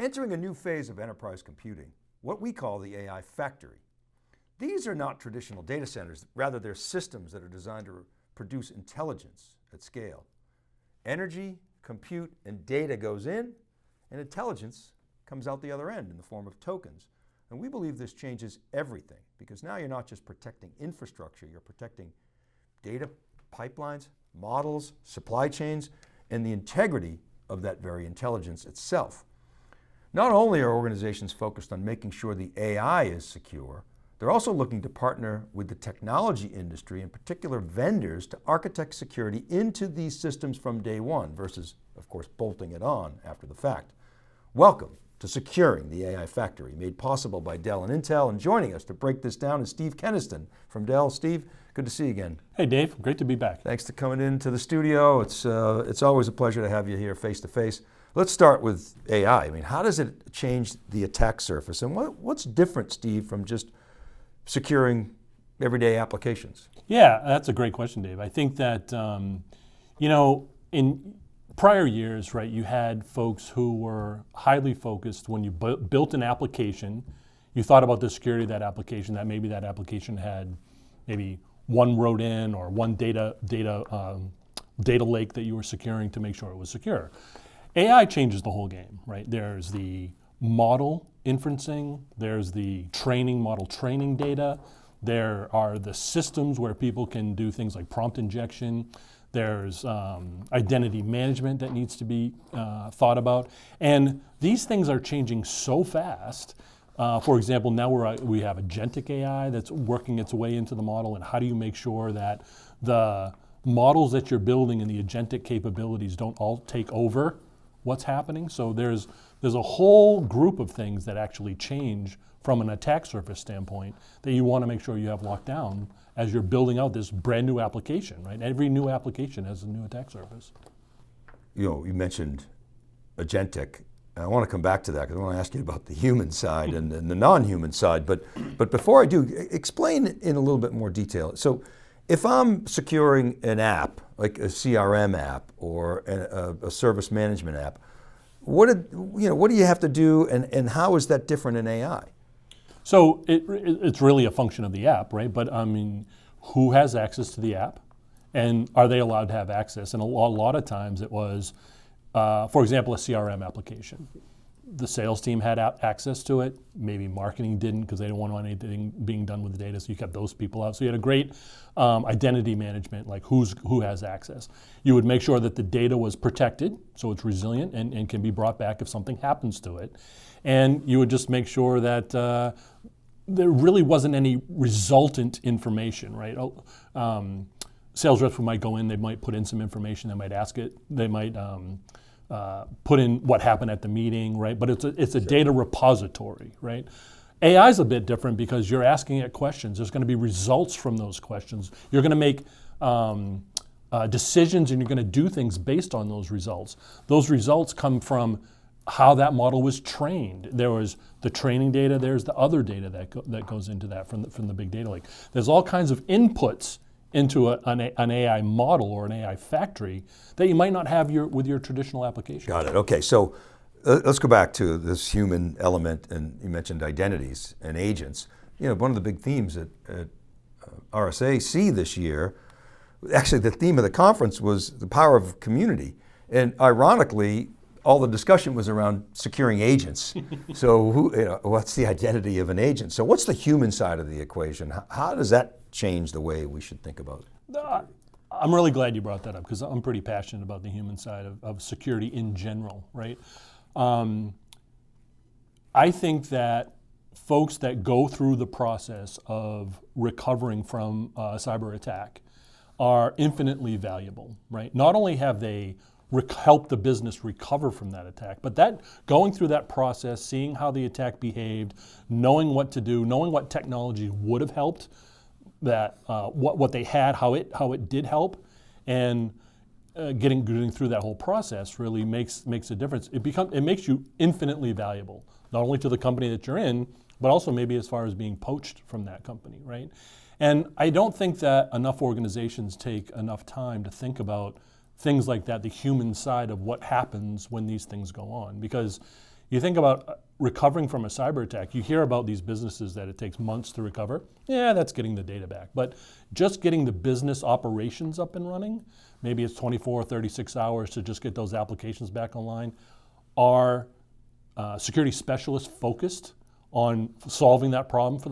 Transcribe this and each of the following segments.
entering a new phase of enterprise computing, what we call the AI factory. These are not traditional data centers, rather they're systems that are designed to produce intelligence at scale. Energy, compute, and data goes in, and intelligence comes out the other end in the form of tokens. And we believe this changes everything, because now you're not just protecting infrastructure, you're protecting data pipelines, models, supply chains, and the integrity of that very intelligence itself. Not only are organizations focused on making sure the AI is secure, they're also looking to partner with the technology industry, in particular vendors, to architect security into these systems from day one versus, of course, bolting it on after the fact. Welcome to Securing the AI Factory, made possible by Dell and Intel, and joining us to break this down is Steve Kenniston from Dell. Steve, good to see you again. Hey Dave, great to be back. Thanks for coming into the studio. It's always a pleasure to have you here face to face. Let's start with AI. I mean, how does it change the attack surface? And what's different, Steve, from just securing everyday applications? Yeah, that's a great question, Dave. I think that, in prior years, right, you had folks who were highly focused when you built an application, you thought about the security of that application, that maybe that application had maybe one wrote in or one data lake that you were securing to make sure it was secure. AI changes the whole game, right? There's the model inferencing, there's the model training data, there are the systems where people can do things like prompt injection, there's identity management that needs to be thought about. And these things are changing so fast. For example, now we have agentic AI that's working its way into the model, and how do you make sure that the models that you're building and the agentic capabilities don't all take over what's happening? So there's a whole group of things that actually change from an attack surface standpoint that you want to make sure you have locked down as you're building out this brand new application, right? Every new application has a new attack surface. You mentioned agentic. I want to come back to that because I want to ask you about the human side and the non-human side. But before I do, explain in a little bit more detail. So if I'm securing an app, like a CRM app or a service management app, what do you have to do, and how is that different in AI? So it's really a function of the app, right? But I mean, who has access to the app, and are they allowed to have access? And a lot of times it was, for example, a CRM application. The sales team had access to it. Maybe marketing didn't because they didn't want anything being done with the data, so you kept those people out. So you had a great identity management, like who has access. You would make sure that the data was protected, so it's resilient and can be brought back if something happens to it. And you would just make sure that there really wasn't any resultant information, right? Sales reps might go in, they might put in some information, they might ask it, they might put in what happened at the meeting, right? But it's a data repository, right? AI is a bit different because you're asking it questions. There's going to be results from those questions. You're going to make decisions, and you're going to do things based on those results. Those results come from how that model was trained. There was the training data, there's the other data that goes into that from the big data lake. There's all kinds of inputs into an AI model or an AI factory that you might not have with your traditional application. Got it. Okay, so let's go back to this human element, and you mentioned identities and agents. One of the big themes at RSAC this year, actually the theme of the conference was the power of community, and ironically, all the discussion was around securing agents. So what's the identity of an agent? So what's the human side of the equation? How does that change the way we should think about it? I'm really glad you brought that up because I'm pretty passionate about the human side of security in general, right? I think that folks that go through the process of recovering from a cyber attack are infinitely valuable, right? Not only have they help the business recover from that attack, but that going through that process, seeing how the attack behaved, knowing what to do, knowing what technology would have helped, that what they had, how it did help, and getting through that whole process really makes a difference. It makes you infinitely valuable, not only to the company that you're in, but also maybe as far as being poached from that company, right? And I don't think that enough organizations take enough time to think about things like that, the human side of what happens when these things go on. Because, You think about recovering from a cyber attack, you hear about these businesses that it takes months to recover. Yeah, that's getting the data back. But just getting the business operations up and running, maybe it's 24, 36 hours to just get those applications back online. Are security specialists focused on solving that problem for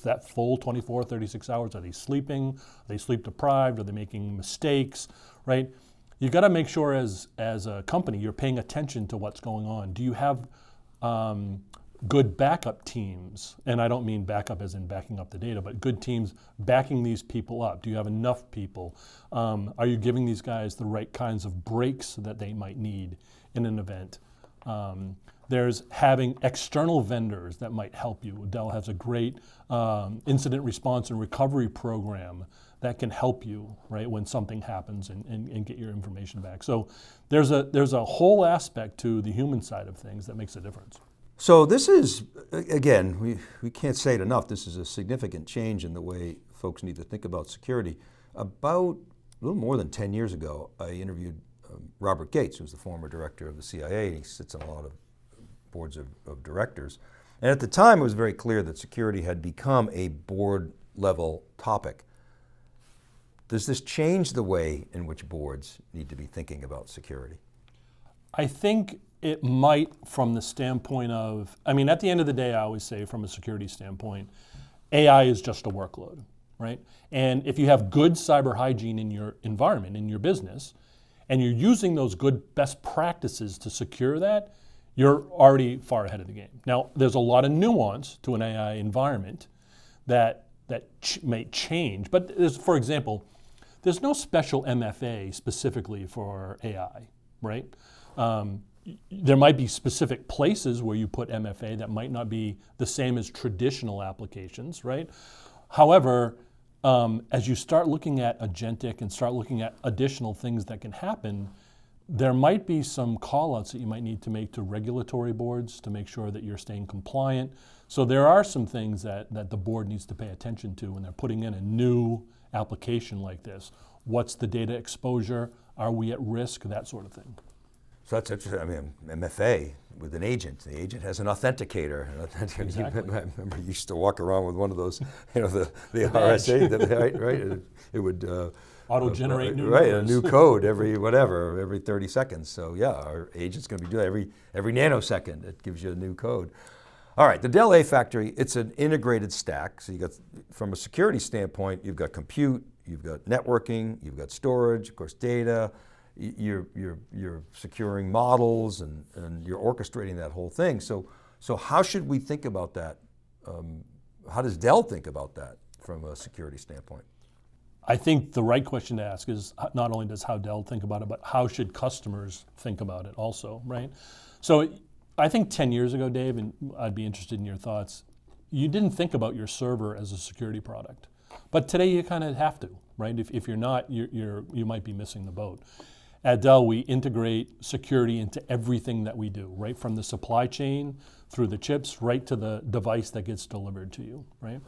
that full 24, 36 hours? Are they sleeping? Are they sleep deprived? Are they making mistakes, right? You got to make sure as a company you're paying attention to what's going on. Do you have good backup teams? And I don't mean backup as in backing up the data, but good teams backing these people up. Do you have enough people? Are you giving these guys the right kinds of breaks that they might need in an event? There's having external vendors that might help you. Dell has a great incident response and recovery program that can help you, right, when something happens and get your information back. So there's a whole aspect to the human side of things that makes a difference. So this is, again, we can't say it enough, this is a significant change in the way folks need to think about security. About a little more than 10 years ago, I interviewed Robert Gates, who's the former director of the CIA, and he sits on a lot of boards of directors. And at the time, it was very clear that security had become a board level topic. Does this change the way in which boards need to be thinking about security? I think it might, from the standpoint of, I mean, at the end of the day, I always say from a security standpoint, AI is just a workload, right? And if you have good cyber hygiene in your environment, in your business, and you're using those good best practices to secure that, you're already far ahead of the game. Now, there's a lot of nuance to an AI environment that may change, but for example, there's no special MFA specifically for AI, right? There might be specific places where you put MFA that might not be the same as traditional applications, right? However, as you start looking at agentic and start looking at additional things that can happen, there might be some call-outs that you might need to make to regulatory boards to make sure that you're staying compliant. So there are some things that the board needs to pay attention to when they're putting in a new application like this. What's the data exposure? Are we at risk? That sort of thing. So that's interesting. I mean, MFA with an agent. The agent has an authenticator. Exactly. I remember you used to walk around with one of those, the RSA, right? It would auto-generate new right, numbers. a new code every 30 seconds. So yeah, our agent's going to be doing that every nanosecond. It gives you a new code. All right, the Dell A Factory, it's an integrated stack. So you got, from a security standpoint, you've got compute, you've got networking, you've got storage, of course, data. You're securing models and you're orchestrating that whole thing. So how should we think about that? How does Dell think about that from a security standpoint? I think the right question to ask is not only does how Dell think about it, but how should customers think about it also, right? So I think 10 years ago, Dave, and I'd be interested in your thoughts, you didn't think about your server as a security product. But today you kind of have to, right? If you're not, you might be missing the boat. At Dell, we integrate security into everything that we do, right from the supply chain, through the chips, right to the device that gets delivered to you, right?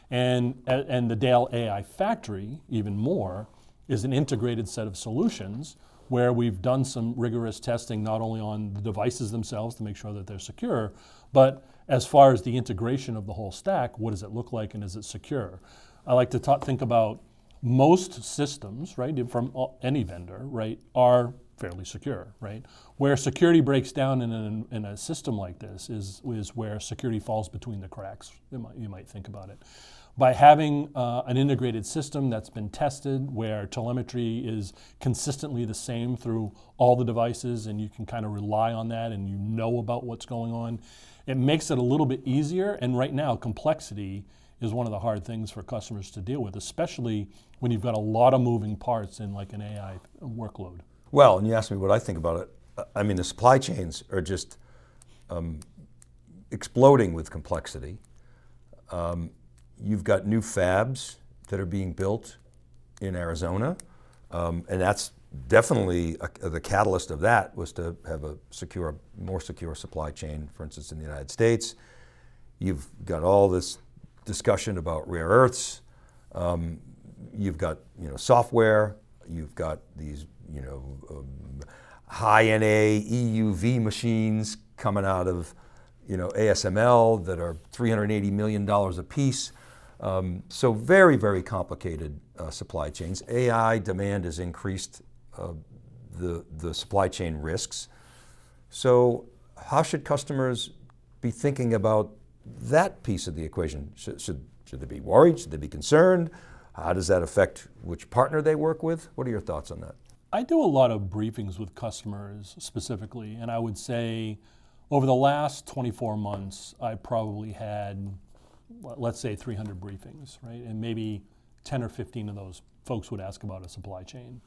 And the Dell AI Factory, even more, is an integrated set of solutions where we've done some rigorous testing not only on the devices themselves to make sure that they're secure, but as far as the integration of the whole stack, what does it look like and is it secure? I like to think about most systems, right, from any vendor, right, are fairly secure, right? Where security breaks down in a system like this is where security falls between the cracks, you might think about it. By having an integrated system that's been tested, where telemetry is consistently the same through all the devices and you can kind of rely on that and you know about what's going on, it makes it a little bit easier. And right now, complexity is one of the hard things for customers to deal with, especially when you've got a lot of moving parts in like an AI workload. Well, and you asked me what I think about it. I mean, the supply chains are just exploding with complexity. You've got new fabs that are being built in Arizona, and that's definitely the catalyst of that was to have a more secure supply chain, for instance, in the United States. You've got all this discussion about rare earths. You've got software. You've got these high NA EUV machines coming out of ASML that are $380 million a piece. So very, very complicated supply chains. AI demand has increased the supply chain risks. So how should customers be thinking about that piece of the equation? Should they be worried? Should they be concerned? How does that affect which partner they work with? What are your thoughts on that? I do a lot of briefings with customers specifically, and I would say over the last 24 months, I probably had, let's say 300 briefings, right? And maybe 10 or 15 of those folks would ask about a supply chain.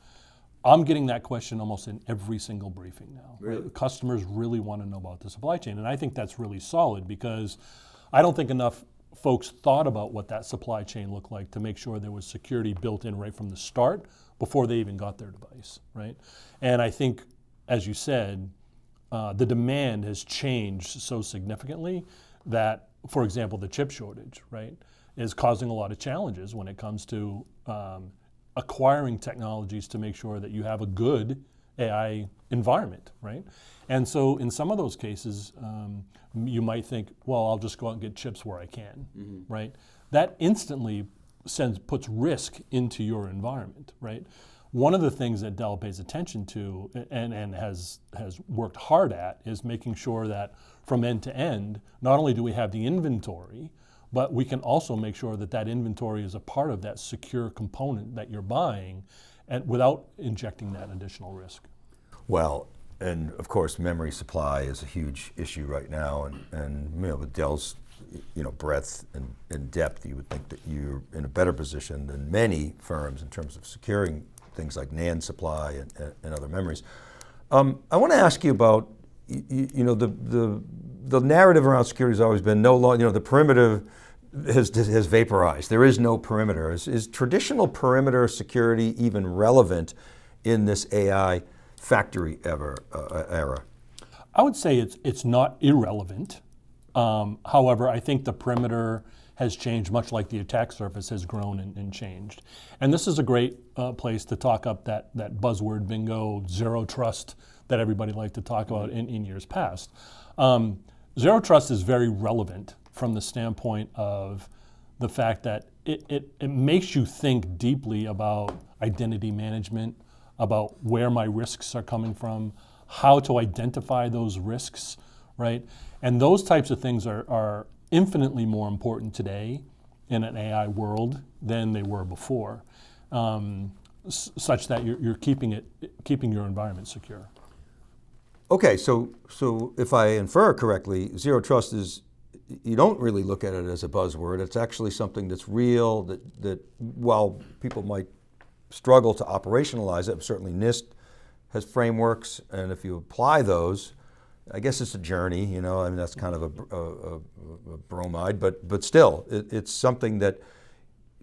I'm getting that question almost in every single briefing now. Really? Customers really want to know about the supply chain, and I think that's really solid because I don't think enough folks thought about what that supply chain looked like to make sure there was security built in right from the start before they even got their device, right? And I think, as you said, the demand has changed so significantly that, for example, the chip shortage, right, is causing a lot of challenges when it comes to acquiring technologies to make sure that you have a good AI environment, right? And so in some of those cases, you might think, well, I'll just go out and get chips where I can, right? That instantly puts risk into your environment, right? One of the things that Dell pays attention to and has worked hard at is making sure that from end to end, not only do we have the inventory, but we can also make sure that that inventory is a part of that secure component that you're buying and without injecting that additional risk. Well, and of course, memory supply is a huge issue right now, and with Dell's breadth and depth, you would think that you're in a better position than many firms in terms of securing things like NAND supply and other memories. I want to ask you about the narrative around security has always been the perimeter has vaporized. There is no perimeter. Is traditional perimeter security even relevant in this AI factory era? I would say it's not irrelevant. However, I think the perimeter has changed much like the attack surface has grown and changed. And this is a great place to talk up that buzzword bingo, zero trust, that everybody liked to talk about in years past. Zero trust is very relevant from the standpoint of the fact that it makes you think deeply about identity management, about where my risks are coming from, how to identify those risks, right? And those types of things are infinitely more important today in an AI world than they were before, such that you're keeping your environment secure. Okay, so if I infer correctly, zero trust is, you don't really look at it as a buzzword. It's actually something that's real, that while people might struggle to operationalize it, certainly NIST has frameworks, and if you apply those, I guess it's a journey, that's kind of a bromide, but still, it's something that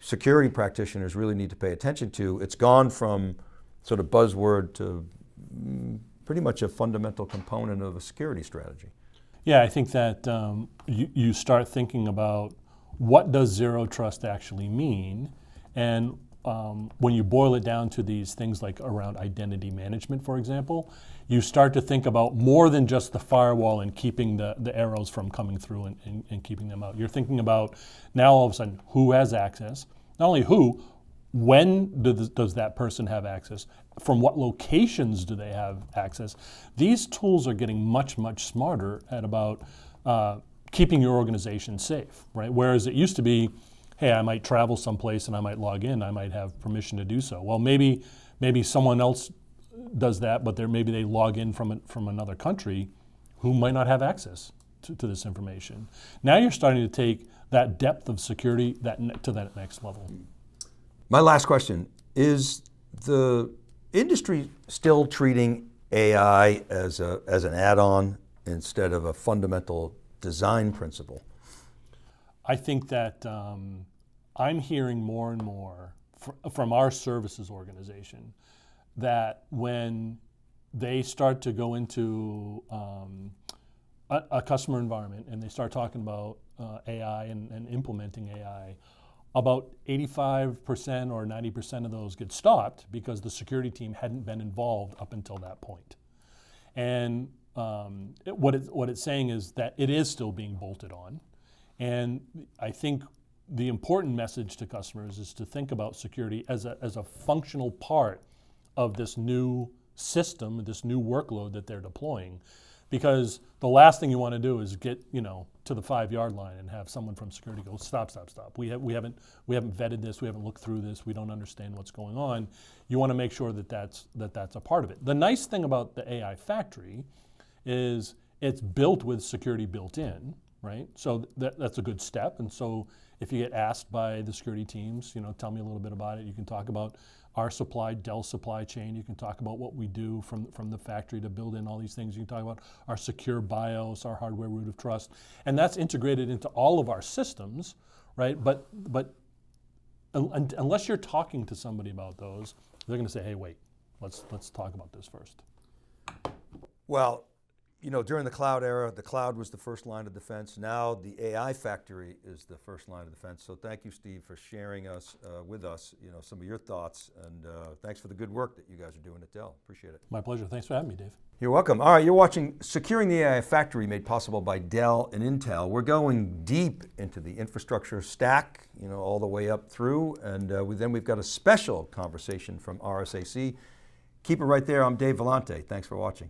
security practitioners really need to pay attention to. It's gone from sort of buzzword to pretty much a fundamental component of a security strategy. Yeah, I think that you start thinking about what does zero trust actually mean, and when you boil it down to these things like around identity management, for example, you start to think about more than just the firewall and keeping the arrows from coming through and keeping them out. You're thinking about now all of a sudden who has access, not only who, when does that person have access, from what locations do they have access. These tools are getting much, much smarter at about keeping your organization safe, right? Whereas it used to be, hey, I might travel someplace and I might log in, I might have permission to do so. Well, maybe someone else does that, but maybe they log in from another country who might not have access to this information. Now you're starting to take that depth of security to that next level. My last question, is the industry still treating AI as an add-on instead of a fundamental design principle? I think that I'm hearing more and more from our services organization that when they start to go into a customer environment and they start talking about AI and implementing AI, about 85% or 90% of those get stopped because the security team hadn't been involved up until that point. And what it's saying is that it is still being bolted on. And I think the important message to customers is to think about security as a functional part of this new system, this new workload that they're deploying. Because the last thing you want to do is get to the 5-yard line and have someone from security go, stop. We haven't vetted this. We haven't looked through this. We don't understand what's going on. You want to make sure that that's a part of it. The nice thing about the AI factory is it's built with security built in, right? So that's a good step. And so if you get asked by the security teams, tell me a little bit about it. You can talk about our Dell supply chain. You can talk about what we do from the factory to build in all these things. You can talk about our secure BIOS, our hardware root of trust, and that's integrated into all of our systems, right? But unless you're talking to somebody about those, they're going to say, hey, wait, let's talk about this first. Well, during the cloud era, the cloud was the first line of defense. Now the AI factory is the first line of defense. So thank you, Steve, for sharing with us, some of your thoughts, and thanks for the good work that you guys are doing at Dell. Appreciate it. My pleasure. Thanks for having me, Dave. You're welcome. All right, you're watching Securing the AI Factory, made possible by Dell and Intel. We're going deep into the infrastructure stack, all the way up through, and then we've got a special conversation from RSAC. Keep it right there. I'm Dave Vellante. Thanks for watching.